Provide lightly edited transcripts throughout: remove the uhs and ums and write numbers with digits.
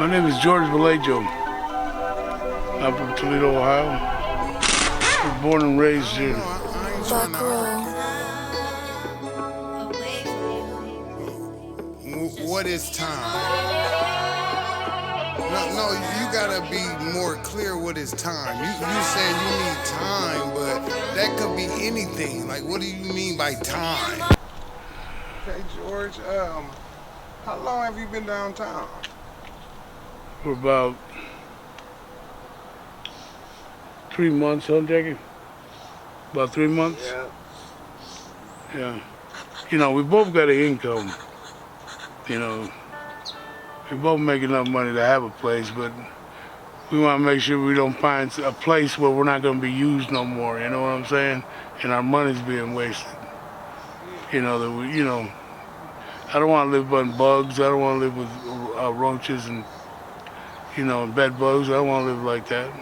My name is George Vallejo. I'm from Toledo, Ohio. I was born and raised here. What is time? No, you gotta be more clear. What is time? You saying you need time, but that could be anything. Like, what do you mean by time? Okay, George. How long have you been downtown? For about 3 months, huh, Jackie? About 3 months? Yeah. Yeah. You know, we both got an income. You know, we both make enough money to have a place, but we want to make sure we don't find a place where we're not going to be used no more. You know what I'm saying? And our money's being wasted. You know that we. You know, I don't want to live on bugs. I don't want to live with roaches and bed bugs. I don't want to live like that.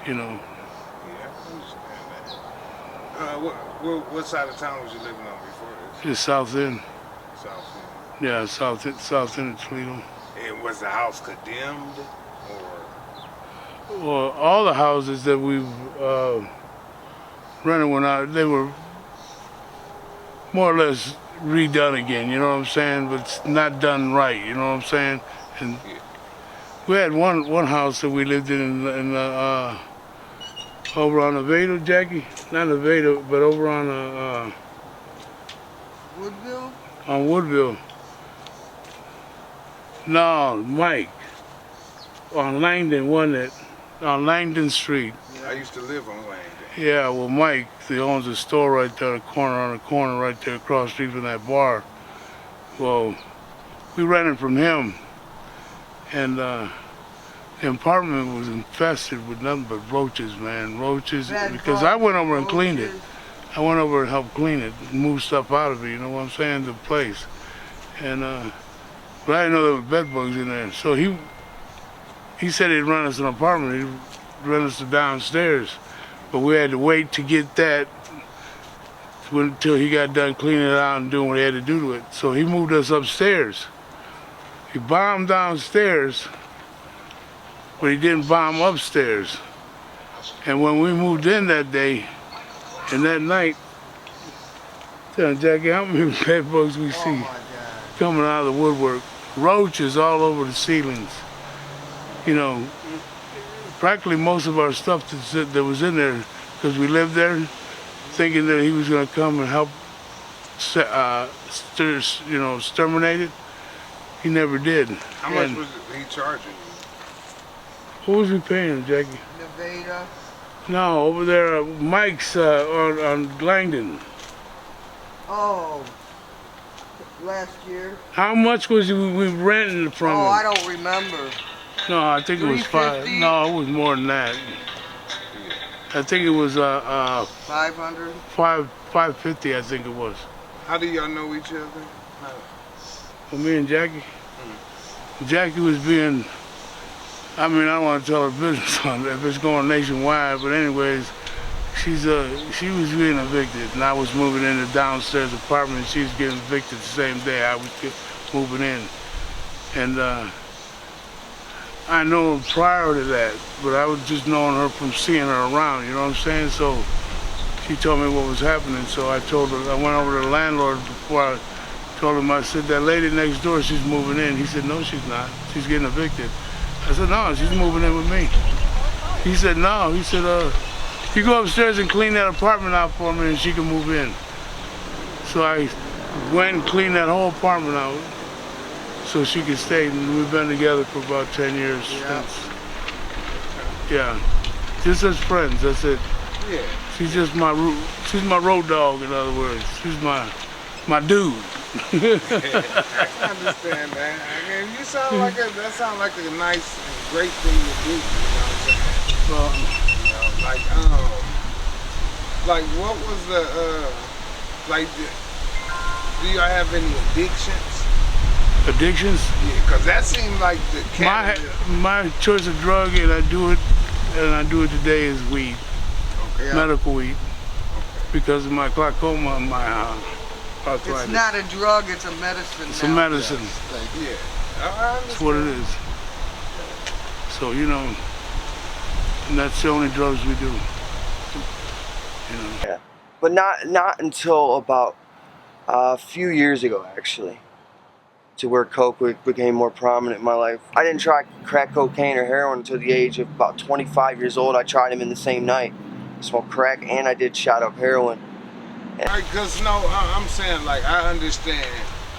You know. Yeah, I understand that. What side of town was you living on before this? Just South End. South End. Yeah, South End of Toledo. And was the house condemned, or? Well, all the houses that we've rented they were more or less redone again. You know what I'm saying? But it's not done right. You know what I'm saying? And we had one house that we lived in over on Vallejo, Jackie. Not Vallejo, but over on Woodville? On Woodville. No, Mike. On Langdon, wasn't it? On Langdon Street. I used to live on Langdon. Yeah, well, Mike, he owns a store right there on the corner right there across the street from that bar. Well, we rented from him, and the apartment was infested with nothing but roaches, man. Roaches, because I went over and cleaned it. I went over and helped clean it, move stuff out of it, you know what I'm saying, the place. And, but I didn't know there were bed bugs in there. So he said he'd rent us an apartment. He'd rent us the downstairs. But we had to wait to get that until he got done cleaning it out and doing what he had to do to it. So he moved us upstairs. He bombed downstairs, but he didn't bomb upstairs. And when we moved in that day, and that night, tell Jackie how many bed bugs we see coming out of the woodwork. Roaches all over the ceilings. You know, practically most of our stuff that was in there, because we lived there, thinking that he was going to come and help, exterminate it. He never did. How much was he charging you? What was he paying, Jackie? Nevada. No, over there, Mike's on Langdon. Oh, last year. How much was we renting from him? Oh, I don't remember. No, I think it was $500. No, it was more than that. I think it was 500. $550. I think it was. How do y'all know each other? Well, me and Jackie. Jackie was being. I mean, I don't want to tell her business on it if it's going nationwide, but anyways, she was being evicted, and I was moving in the downstairs apartment, and she was getting evicted the same day I was moving in. And I know her prior to that, but I was just knowing her from seeing her around, you know what I'm saying? So she told me what was happening, so I told her, I went over to the landlord before I told him, I said, that lady next door, she's moving in. He said, no, she's not. She's getting evicted. I said, no, she's moving in with me. He said, no. He said, you go upstairs and clean that apartment out for me and she can move in. So I went and cleaned that whole apartment out so she could stay. And we've been together for about 10 years since. Yeah, just as friends, that's it. Yeah. She's just she's my road dog, in other words. She's my dude. I understand that. I mean, that sounds like a nice and great thing to do. You know what I'm saying? Well, like what was the do y'all have any addictions? Addictions? Yeah, because that seemed like the my choice of drug, and I do it today, is weed. Okay. Medical weed. Okay. Because of my glaucoma and my arthritis. It's not a drug, it's a medicine. It's a medicine. Yeah. That's what it is. So, you know, and that's the only drugs we do. You know. Yeah, but not until about a few years ago, actually, to where coke became more prominent in my life. I didn't try crack cocaine or heroin until the age of about 25 years old. I tried them in the same night. I smoked crack and I did shot up heroin. Because no, I'm saying, like, I understand.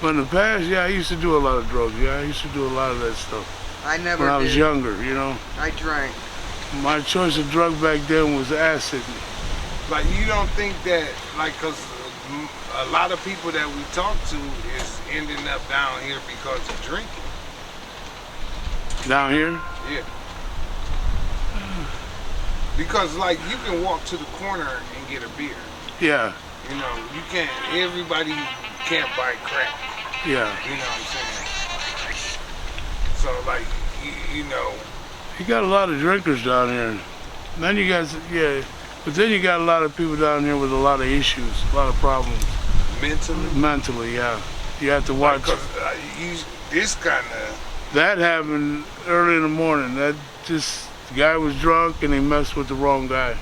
But in the past, yeah, I used to do a lot of drugs. Yeah, I used to do a lot of that stuff. I never when I did. was younger, you know. I drank. My choice of drug back then was acid. Like, you don't think that, like, because a lot of people that we talk to is ending up down here because of drinking. Down here? Yeah. Because, like, you can walk to the corner and get a beer. Yeah. You know, you can't, everybody can't buy crack. Yeah. You know what I'm saying? So, like, you know. You got a lot of drinkers down here. Then you got, yeah, but then you got a lot of people down here with a lot of issues, a lot of problems. Mentally? Mentally, yeah. You have to watch. Because this kind of. That happened early in the morning. That just, the guy was drunk and he messed with the wrong guy.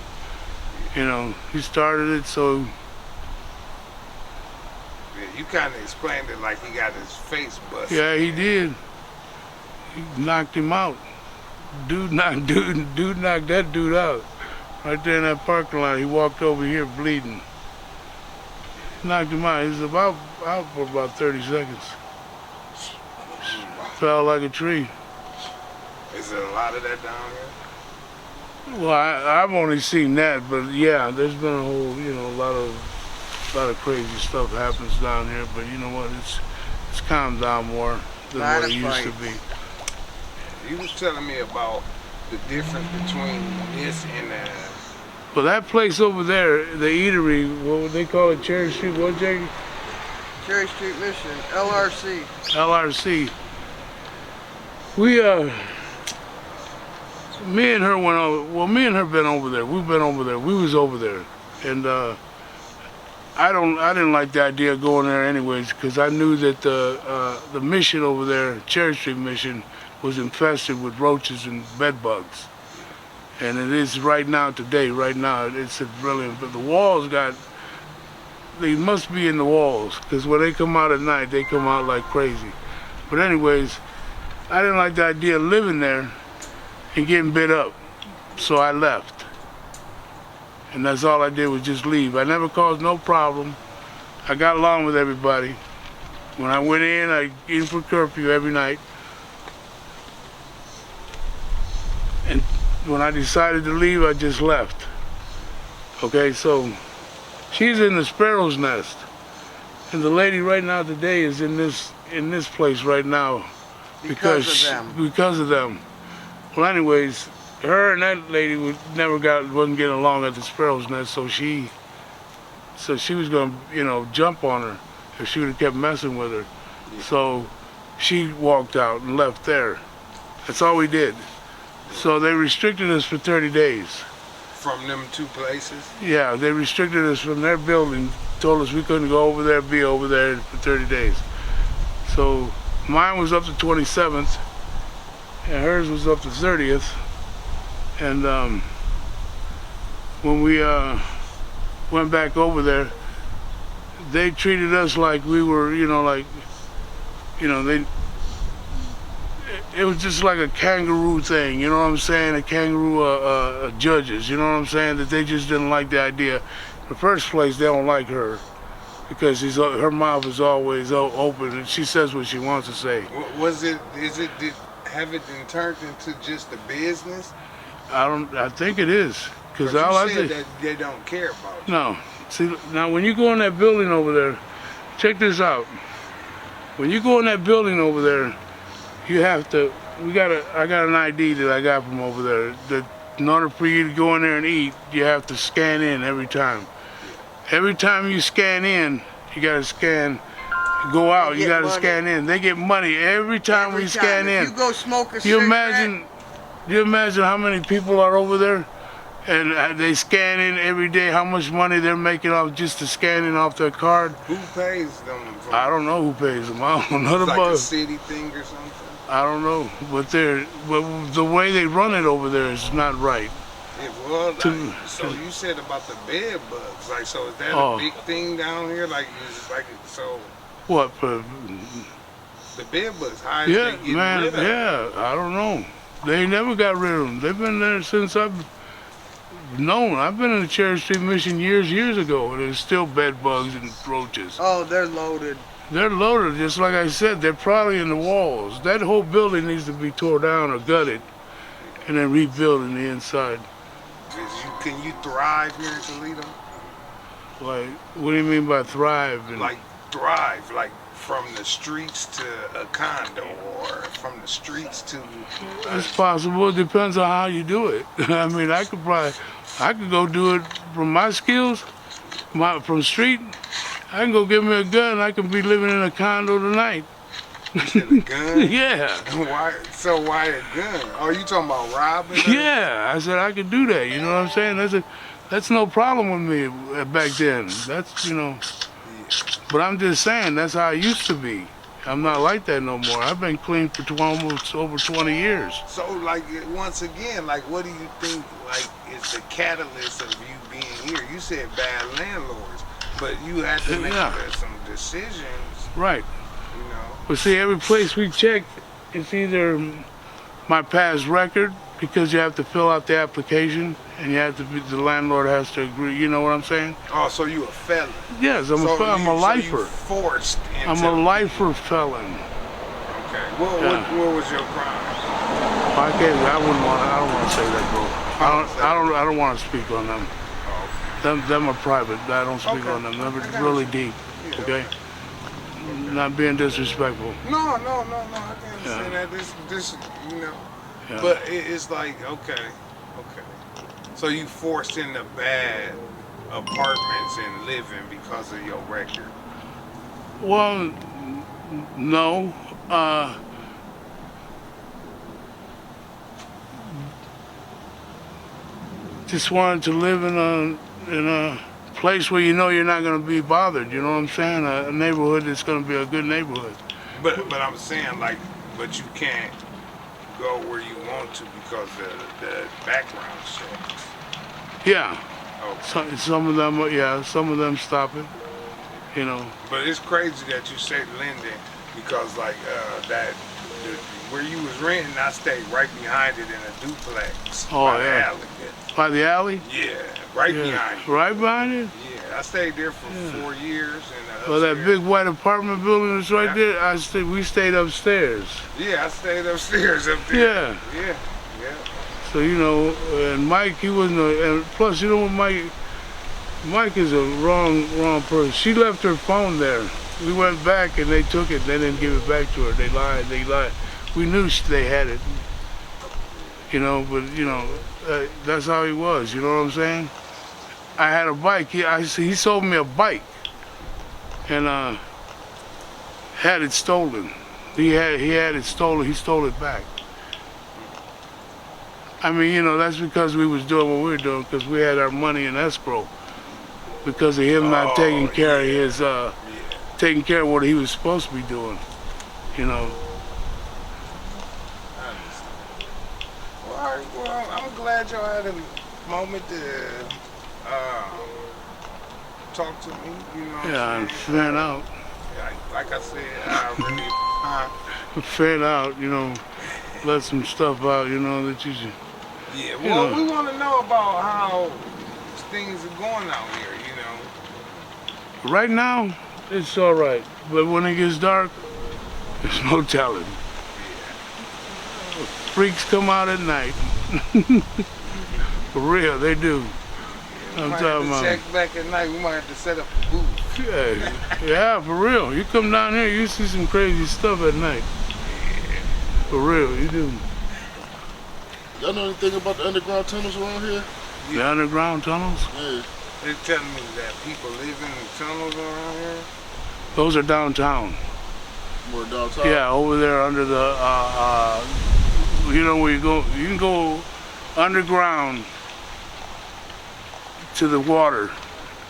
You know, he started it, so. Yeah, you kind of explained it like he got his face busted. Yeah, he did. He knocked him out. Dude knocked that dude out. Right there in that parking lot. He walked over here bleeding. Knocked him out. He was out for about 30 seconds. Fell like a tree. Is there a lot of that down here? Well, I've only seen that, but yeah, there's been a whole, you know, a lot of crazy stuff happens down here. But you know what? It's calmed down more than what it used to be. You was telling me about the difference between this and well, that place over there, the eatery, what would they call it? Cherry Street, what, Jackie? Cherry Street Mission, LRC. LRC. We, me and her went over, well, me and her been over there. We've been over there. We was over there. And I didn't like the idea of going there anyways, because I knew that the mission over there, Cherry Street Mission, was infested with roaches and bed bugs. And it is right now, today, right now, it's brilliant. But the walls they must be in the walls, because when they come out at night, they come out like crazy. But anyways, I didn't like the idea of living there and getting bit up, so I left. And that's all I did was just leave. I never caused no problem. I got along with everybody. When I went in, I in for curfew every night. And when I decided to leave, I just left. Okay, so she's in the sparrow's nest. And the lady right now today is in this place right now because of them. Well, anyways, her and that lady wasn't getting along at the sparrow's nest, so she was gonna, you know, jump on her if she would have kept messing with her. Yeah. So she walked out and left there. That's all we did. So they restricted us for 30 days. From them two places? Yeah, they restricted us from their building, told us we couldn't go over there, be over there for 30 days. So mine was up to 27th, and hers was up to 30th. And when we went back over there, they treated us like we were, it was just like a kangaroo thing, you know what I'm saying? A kangaroo judges, you know what I'm saying? That they just didn't like the idea. In the first place, they don't like her because her mouth is always open and she says what she wants to say. Have it been turned into just a business? I think it is. Because you said that they don't care about it. No. See, now when you go in that building over there, check this out. When you go in that building over there, you have to, I got an ID that I got from over there, that in order for you to go in there and eat, you have to scan in every time. Every time you scan in, you gotta scan, go out, you gotta scan in. They get money every time we scan in. If you go smoke a cigarette. You imagine how many people are over there? And they scan in every day, how much money they're making off just to scanning off their card. Who pays them? I don't know who pays them. I don't know nothing about it. Like a city thing or something? I don't know, but the way they run it over there is not right. It was. To- So you said about the bed bugs. Like, so is that Oh. a big thing down here? Like, so What? But, the bed bugs, how is yeah, they getting man. rid of them? Yeah, I don't know. They never got rid of them. They've been there since I've known. I've been in the Cherry Street Mission years ago. There's still bed bugs and roaches. Oh, they're loaded. They're loaded, just like I said. They're probably in the walls. That whole building needs to be tore down or gutted, and then rebuilt in the inside. Can you thrive here in Toledo? Like, what do you mean by thrive? And, Like thrive, like from the streets to a condo, or from the streets to. it's possible. It depends on how you do it. I mean, I could go do it from my skills, from street. I can go get me a gun. I can be living in a condo tonight. A gun? Yeah. Why? So why a gun? Oh, you talking about robbing? Yeah. I said I could do that. You know what I'm saying? That's no problem with me back then. That's, you know. But I'm just saying that's how I used to be. I'm not like that no more. I've been clean for almost over 20 years. So, like, once again, like, what do you think, like, is the catalyst of you being here? You said bad landlords, but you had to make some decisions, Right. you know? But see, every place we check, it's either my past record, because you have to fill out the application, and the landlord has to agree. You know what I'm saying? Oh, so you a felon? Yes, I'm a lifer. So you forced into. I'm a lifer felon. Okay. What was your crime? I don't want to say that, bro. I don't want to speak on them. Oh, Them are private. I don't speak on them. They're really deep. Okay. Not being disrespectful. No. I can understand that. This, you know. Yeah. But it's like, okay. So you forced into bad apartments and living because of your record. Well, no. Just wanted to live in a place where you know you're not going to be bothered. You know what I'm saying? A neighborhood that's going to be a good neighborhood. But I'm saying, like, but you can't go where you want to because of the background checks. Yeah. Okay. Some of them stop it. You know. But it's crazy that you say Linden because, like, where you was renting, I stayed right behind it in a duplex. Oh, by yeah. The alley. By the alley? Yeah, right behind it. Right behind it? Yeah, I stayed there for 4 years. Well, that big white apartment building that's right there, we stayed upstairs. Yeah, I stayed upstairs up there. Yeah. Yeah. So, you know, and Mike, he wasn't, and plus, you know what, Mike is a wrong person. She left her phone there. We went back and they took it. They didn't give it back to her. They lied. We knew they had it. You know, but, you know, that's how he was. You know what I'm saying? I had a bike. He sold me a bike. And had it stolen. He had it stolen. He stole it back. I mean, you know, that's because we was doing what we were doing, because we had our money in escrow. Because of him not taking care of his, taking care of what he was supposed to be doing. You know. Well, I'm glad y'all had a moment to talk to me. You know. Yeah, and fan out. Like I said, I really. Fan out, you know, let some stuff out, you know, that you should. Yeah, well, we want to know about how things are going out here, you know. Right now, it's all right, but when it gets dark, there's no telling. Freaks come out at night. For real, they do. I'm talking about. Check back at night. We might have to set up a booth. Yeah, for real. You come down here, you see some crazy stuff at night. For real, you do. Y'all know anything about the underground tunnels around here? The underground tunnels? Yeah. They're telling me that people live in the tunnels around here. Those are downtown. More downtown? Yeah, over there under the, you know where you can go underground to the water.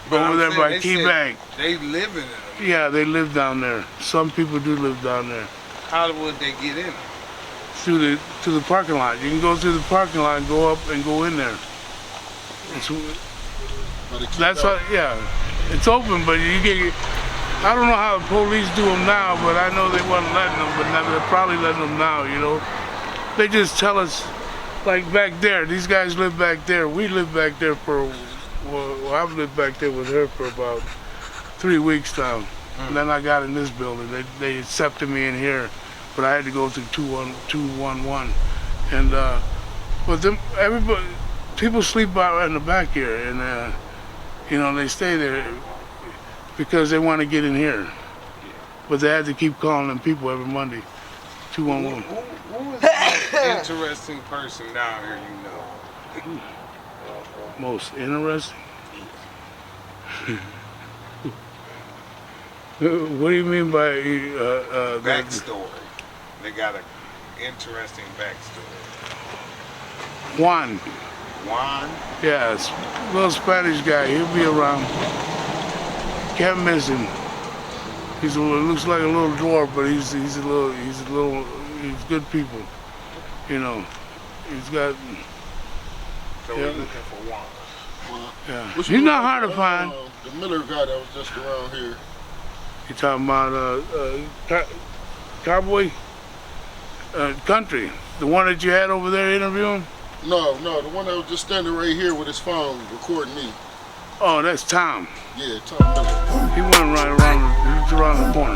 But over there by Key Bank. They live in it. Yeah, they live down there. Some people do live down there. How would they get in? to the parking lot. You can go through the parking lot and go up and go in there. That's what, yeah. It's open, but you get. I don't know how the police do them now, but I know they wasn't letting them. But now they're probably letting them now. You know, they just tell us, like back there. These guys live back there. We live back there for. Well, I've lived back there with her for about 3 weeks now. And then I got in this building. They accepted me in here, but I had to go through 211. And but them, everybody, people sleep out in the back here, and you know, they stay there because they want to get in here. But they had to keep calling them people every Monday. 211. Who is the most interesting person down here you know? Most interesting? What do you mean by Backstory. They got an interesting backstory. Juan? Juan? Yes, little Spanish guy. He'll be around. Can't miss him. Looks like a little dwarf, but he's good people. You know, he's got. So we're looking for Juan. Yeah, he's not hard to find. The Miller guy that was just around here. You talking about Cowboy Country, the one that you had over there interviewing? No, the one that was just standing right here with his phone recording me. Oh, that's Tom. Yeah, Tom Miller. He went right around. He's around the corner.